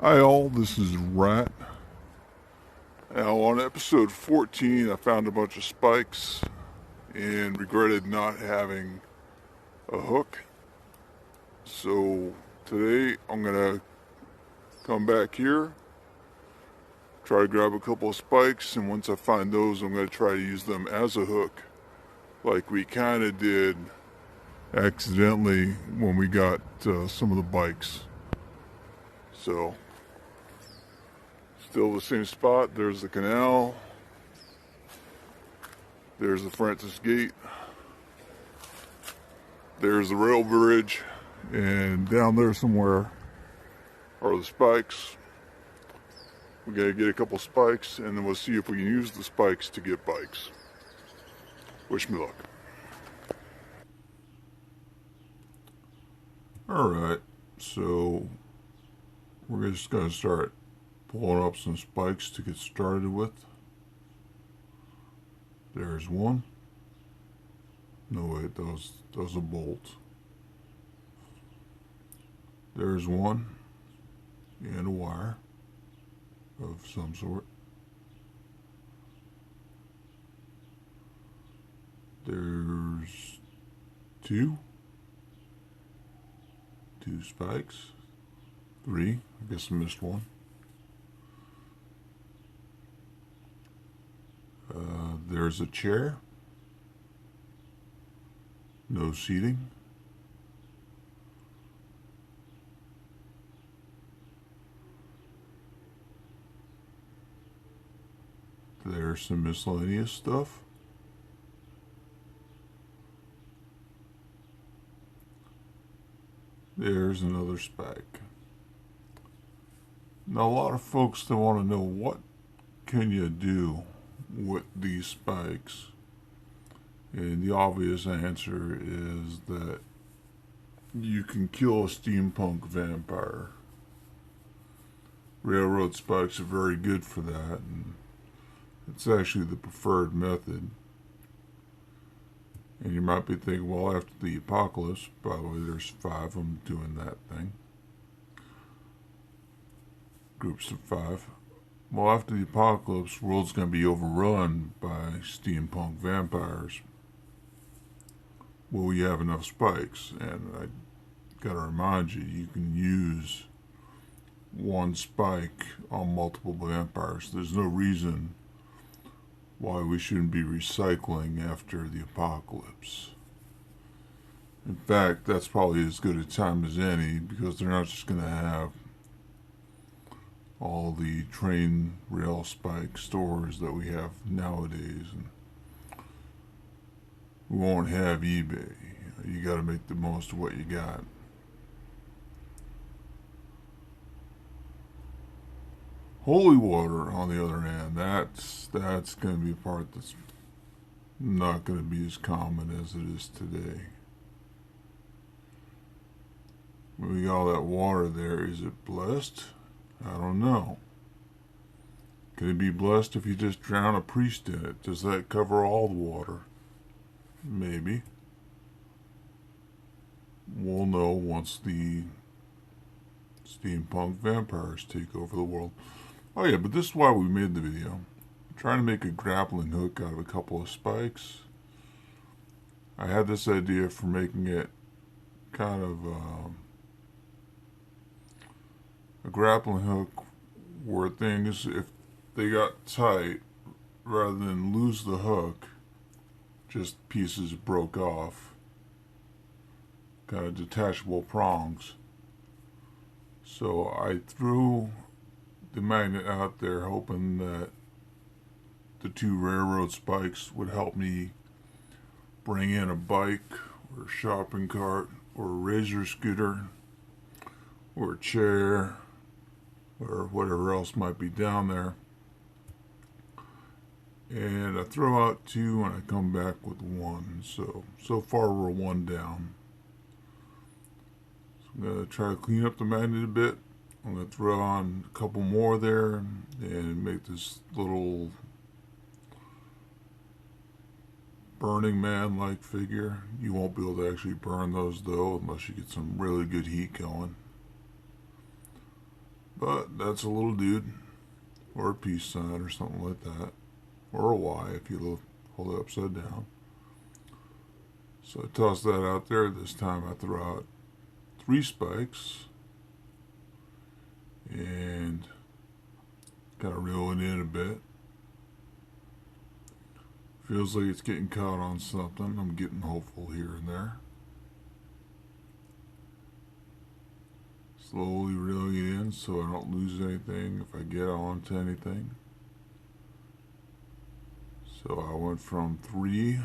Hi all, this is Rat. Now on episode 14 I found a bunch of spikes and regretted not having a hook. So today I'm gonna come back here, try to grab a couple of spikes, and once I find those I'm gonna try to use them as a hook like we kinda did accidentally when we got some of the bikes. So still the same spot. There's the canal. There's the Francis Gate. There's the rail bridge. And down there somewhere are the spikes. We gotta get a couple spikes and then we'll see if we can use the spikes to get bikes. Wish me luck. Alright, so we're just gonna start pulling up some spikes to get started with. There's one. No wait, that was a bolt. There's one and a wire of some sort. There's two spikes. Three. I guess I missed one. There's a chair. No seating. There's some miscellaneous stuff. There's another spike. Now a lot of folks that want to know what can you do with these spikes, and the obvious answer is that you can kill a steampunk vampire. Railroad spikes are very good for that, and it's actually the preferred method. And you might be thinking, well, after the apocalypse, by the way, there's 5 of them doing that thing. Groups of 5. Well, after the apocalypse, the world's going to be overrun by steampunk vampires. Will we have enough spikes? And I gotta remind you, you can use one spike on multiple vampires. There's no reason why we shouldn't be recycling after the apocalypse. In fact, that's probably as good a time as any, because they're not just going to have all the train rail spike stores that we have nowadays, and we won't have eBay. You got to make the most of what you got. Holy water, on the other hand, that's going to be a part that's not going to be as common as it is today. We got all that water there. Is it blessed? I don't know. Can it be blessed if you just drown a priest in it? Does that cover all the water? Maybe. We'll know once the steampunk vampires take over the world. Oh yeah, but this is why we made the video. I'm trying to make a grappling hook out of a couple of spikes. I had this idea for making it kind of a grappling hook where things, if they got tight, rather than lose the hook, just pieces broke off. Kind of detachable prongs. So I threw the magnet out there hoping that the 2 railroad spikes would help me bring in a bike or a shopping cart or a razor scooter or a chair or whatever else might be down there. And I throw out 2 and I come back with 1. So far we're 1 down. So I'm going to try to clean up the magnet a bit. I'm going to throw on a couple more there and make this little Burning Man like figure. You won't be able to actually burn those though unless you get some really good heat going. But that's a little dude, or a peace sign, or something like that, or a Y if you hold it upside down. So I toss that out there. This time I throw out 3 spikes and kind of reel it in a bit. Feels like it's getting caught on something. I'm getting hopeful here and there. Slowly reeling it in so I don't lose anything if I get onto anything. So I went from 3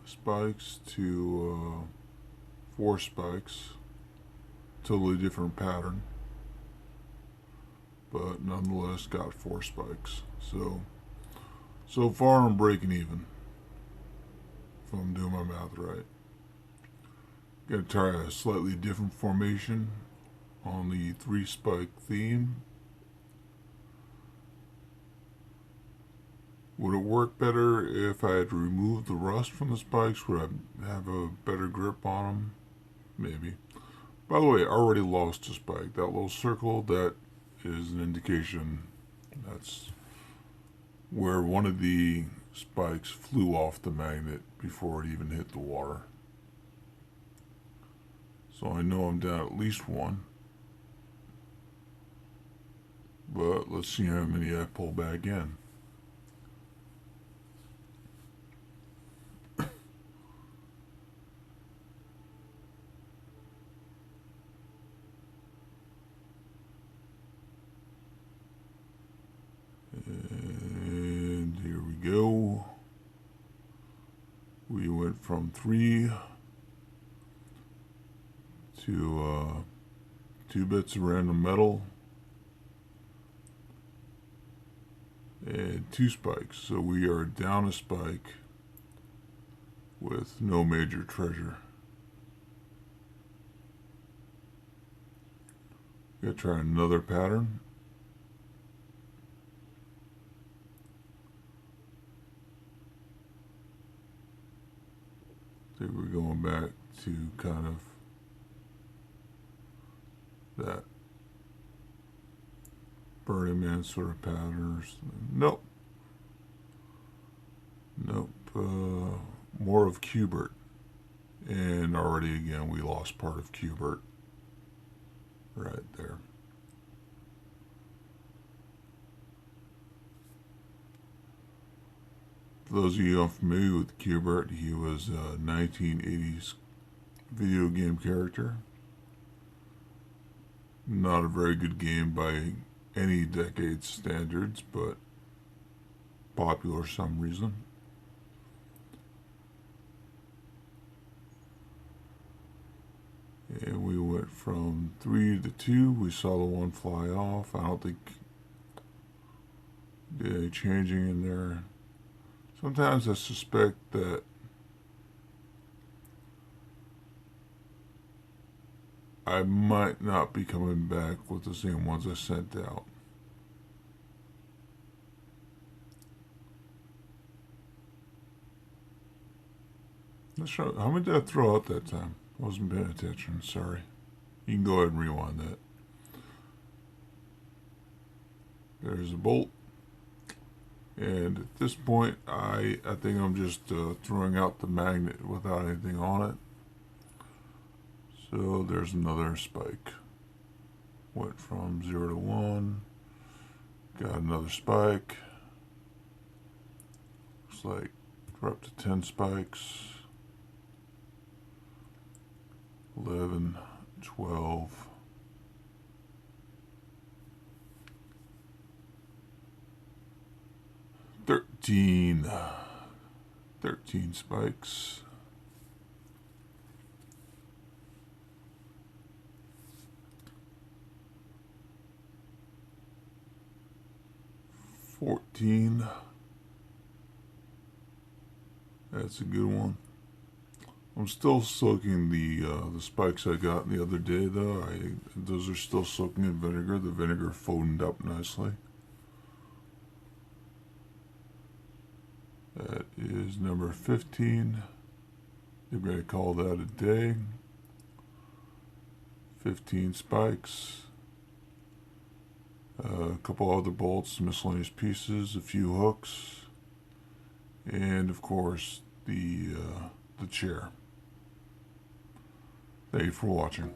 spikes to 4 spikes. Totally different pattern. But nonetheless got 4 spikes. So far I'm breaking even. If I'm doing my math right. Gonna try a slightly different formation on the 3 spike theme. Would it work better if I had to remove the rust from the spikes? Would I have a better grip on them? Maybe. By the way, I already lost a spike. That little circle, that is an indication that's where one of the spikes flew off the magnet before it even hit the water. So I know I'm down at least 1. But let's see how many I pull back in. And here we go. We went from 3 to 2 bits of random metal and 2 spikes. So we are down a spike with no major treasure. Gotta try another pattern. I think we're going back to kind of that Burning Man sort of patterns. Nope. More of Cubert. And already again we lost part of Cubert right there. For those of you unfamiliar with Cubert, he was a 1980s video game character. Not a very good game by any decade standards, but popular for some reason. And we went from 3 to 2. We saw the 1 fly off. I don't think did any changing in there. Sometimes I suspect that I might not be coming back with the same ones I sent out. Let's show, how many did I throw out that time? I wasn't paying attention, sorry. You can go ahead and rewind that. There's a bolt. And at this point, I think I'm just throwing out the magnet without anything on it. So there's another spike. Went from 0 to 1. Got another spike. Looks like we're up to 10 spikes. 11, 12. 13 spikes. 14. That's a good one. I'm still soaking the spikes I got the other day though. Those are still soaking in vinegar. The vinegar foamed up nicely. That is number 15. You're going to call that a day. 15 spikes. a couple other bolts, miscellaneous pieces, a few hooks, and of course the chair. Thank you for watching.